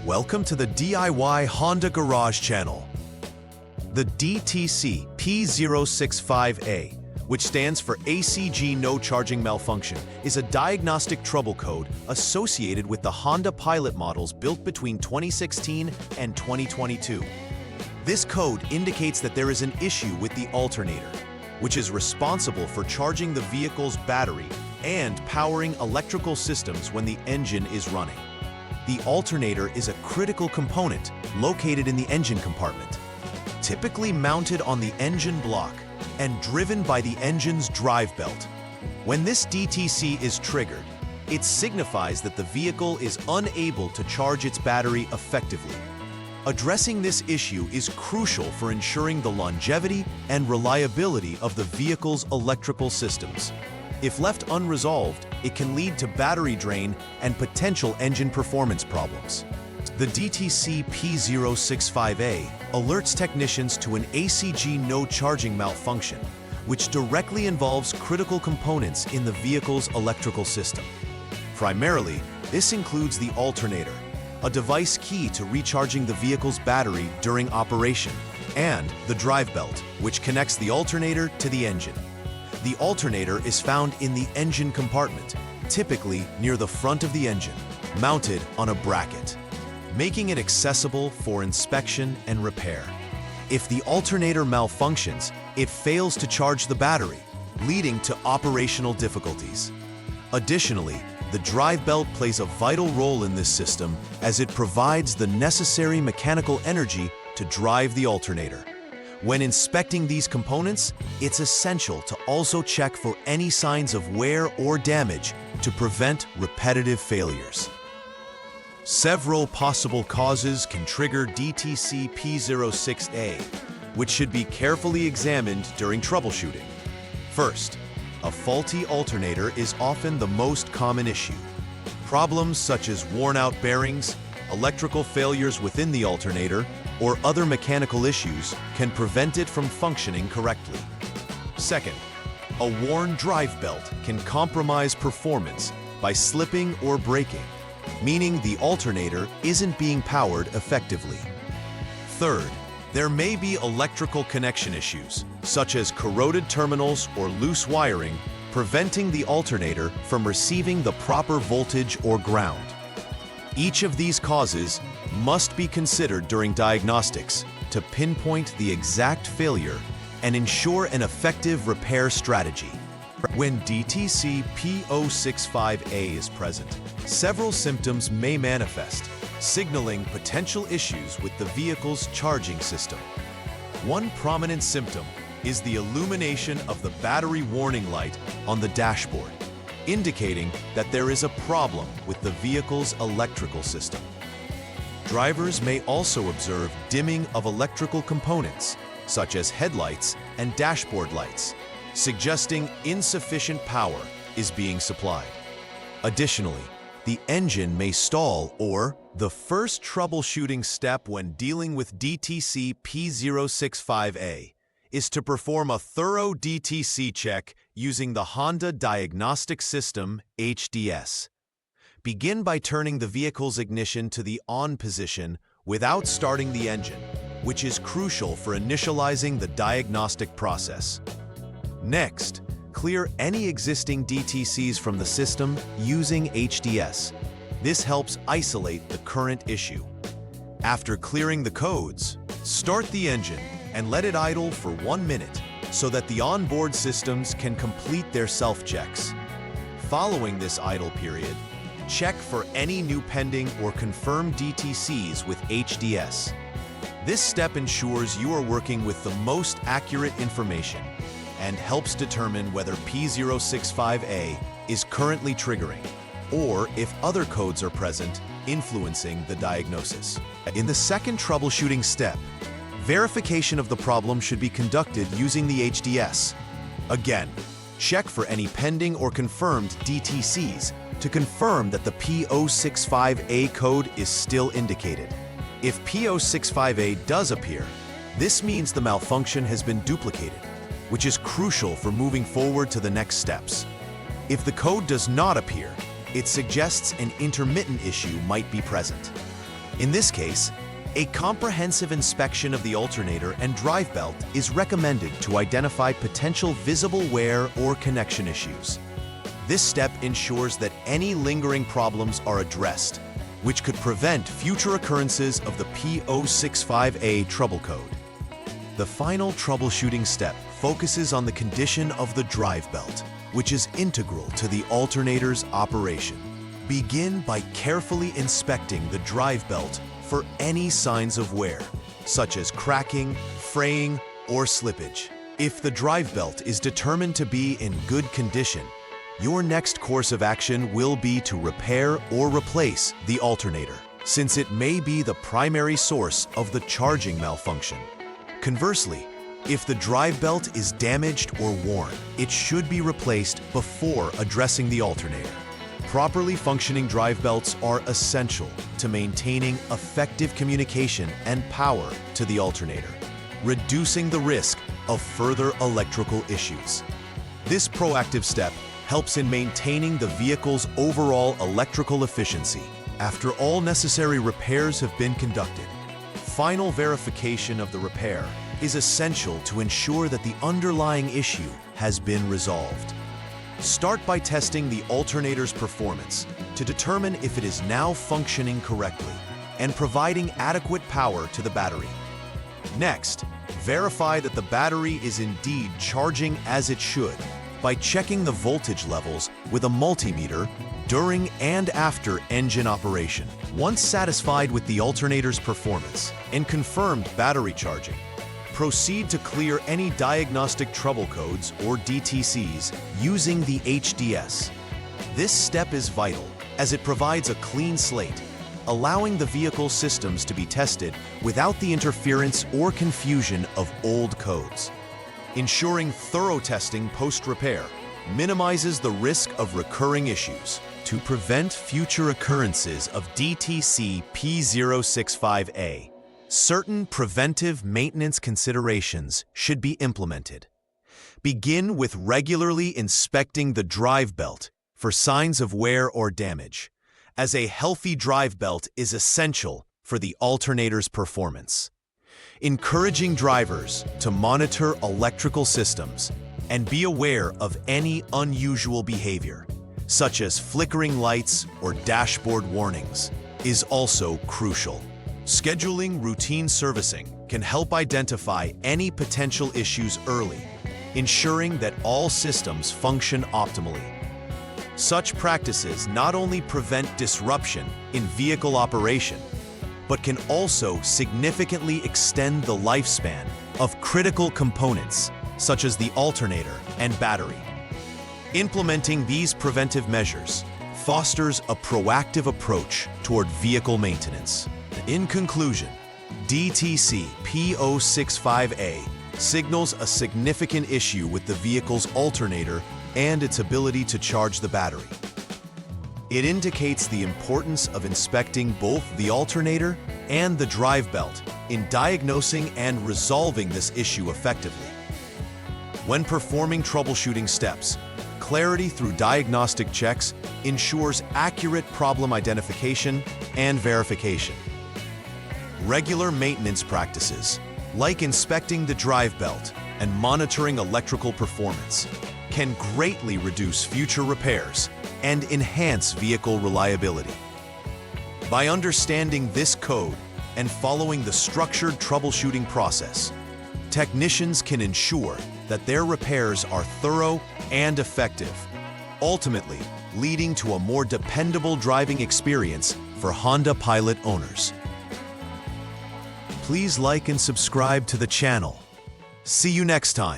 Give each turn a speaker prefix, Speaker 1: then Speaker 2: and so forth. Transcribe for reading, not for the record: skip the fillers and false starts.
Speaker 1: Welcome to the DIY Honda Garage channel. The DTC P065A, which stands for ACG No Charging Malfunction, is a diagnostic trouble code associated with the Honda Pilot models built between 2016 and 2022. This code indicates that there is an issue with the alternator, which is responsible for charging the vehicle's battery and powering electrical systems when the engine is running. The alternator is a critical component located in the engine compartment, typically mounted on the engine block and driven by the engine's drive belt. When this DTC is triggered, it signifies that the vehicle is unable to charge its battery effectively. Addressing this issue is crucial for ensuring the longevity and reliability of the vehicle's electrical systems. If left unresolved, it can lead to battery drain and potential engine performance problems. The DTC P065A alerts technicians to an ACG No Charging Malfunction, which directly involves critical components in the vehicle's electrical system. Primarily, this includes the alternator, a device key to recharging the vehicle's battery during operation, and the drive belt, which connects the alternator to the engine. The alternator is found in the engine compartment, typically near the front of the engine, mounted on a bracket, making it accessible for inspection and repair. If the alternator malfunctions, it fails to charge the battery, leading to operational difficulties. Additionally, the drive belt plays a vital role in this system as it provides the necessary mechanical energy to drive the alternator. When inspecting these components, it's essential to also check for any signs of wear or damage to prevent repetitive failures. Several possible causes can trigger DTC P06A, which should be carefully examined during troubleshooting. First, a faulty alternator is often the most common issue. Problems such as worn-out bearings, electrical failures within the alternator, or other mechanical issues can prevent it from functioning correctly. Second, a worn drive belt can compromise performance by slipping or breaking, meaning the alternator isn't being powered effectively. Third, there may be electrical connection issues, such as corroded terminals or loose wiring, preventing the alternator from receiving the proper voltage or ground. Each of these causes must be considered during diagnostics to pinpoint the exact failure and ensure an effective repair strategy. When DTC P065A is present, several symptoms may manifest, signaling potential issues with the vehicle's charging system. One prominent symptom is the illumination of the battery warning light on the dashboard, indicating that there is a problem with the vehicle's electrical system. Drivers may also observe dimming of electrical components, such as headlights and dashboard lights, suggesting insufficient power is being supplied. Additionally, the engine may stall, or the first troubleshooting step when dealing with DTC P065A is to perform a thorough DTC check using the Honda Diagnostic System, HDS. Begin by turning the vehicle's ignition to the on position without starting the engine, which is crucial for initializing the diagnostic process. Next, clear any existing DTCs from the system using HDS. This helps isolate the current issue. After clearing the codes, start the engine and let it idle for 1 minute so that the onboard systems can complete their self-checks. Following this idle period, check for any new pending or confirmed DTCs with HDS. This step ensures you are working with the most accurate information and helps determine whether P065A is currently triggering, or if other codes are present, influencing the diagnosis. In the second troubleshooting step, verification of the problem should be conducted using the HDS. Again, check for any pending or confirmed DTCs to confirm that the P065A code is still indicated. If P065A does appear, this means the malfunction has been duplicated, which is crucial for moving forward to the next steps. If the code does not appear, it suggests an intermittent issue might be present. In this case, a comprehensive inspection of the alternator and drive belt is recommended to identify potential visible wear or connection issues. This step ensures that any lingering problems are addressed, which could prevent future occurrences of the P065A trouble code. The final troubleshooting step focuses on the condition of the drive belt, which is integral to the alternator's operation. Begin by carefully inspecting the drive belt for any signs of wear, such as cracking, fraying, or slippage. If the drive belt is determined to be in good condition, your next course of action will be to repair or replace the alternator, since it may be the primary source of the charging malfunction. Conversely, if the drive belt is damaged or worn, it should be replaced before addressing the alternator. Properly functioning drive belts are essential to maintaining effective communication and power to the alternator, reducing the risk of further electrical issues. This proactive step helps in maintaining the vehicle's overall electrical efficiency after all necessary repairs have been conducted. Final verification of the repair is essential to ensure that the underlying issue has been resolved. Start by testing the alternator's performance to determine if it is now functioning correctly and providing adequate power to the battery. Next, verify that the battery is indeed charging as it should by checking the voltage levels with a multimeter during and after engine operation. Once satisfied with the alternator's performance and confirmed battery charging, proceed to clear any diagnostic trouble codes or DTCs using the HDS. This step is vital as it provides a clean slate, allowing the vehicle systems to be tested without the interference or confusion of old codes. Ensuring thorough testing post-repair minimizes the risk of recurring issues. To prevent future occurrences of DTC P065A, certain preventive maintenance considerations should be implemented. Begin with regularly inspecting the drive belt for signs of wear or damage, as a healthy drive belt is essential for the alternator's performance. Encouraging drivers to monitor electrical systems and be aware of any unusual behavior, such as flickering lights or dashboard warnings, is also crucial. Scheduling routine servicing can help identify any potential issues early, ensuring that all systems function optimally. Such practices not only prevent disruption in vehicle operation, but can also significantly extend the lifespan of critical components, such as the alternator and battery. Implementing these preventive measures fosters a proactive approach toward vehicle maintenance. In conclusion, DTC P065A signals a significant issue with the vehicle's alternator and its ability to charge the battery. It indicates the importance of inspecting both the alternator and the drive belt in diagnosing and resolving this issue effectively. When performing troubleshooting steps, clarity through diagnostic checks ensures accurate problem identification and verification. Regular maintenance practices, like inspecting the drive belt and monitoring electrical performance, can greatly reduce future repairs and enhance vehicle reliability. By understanding this code and following the structured troubleshooting process, technicians can ensure that their repairs are thorough and effective, ultimately leading to a more dependable driving experience for Honda Pilot owners. Please like and subscribe to the channel. See you next time.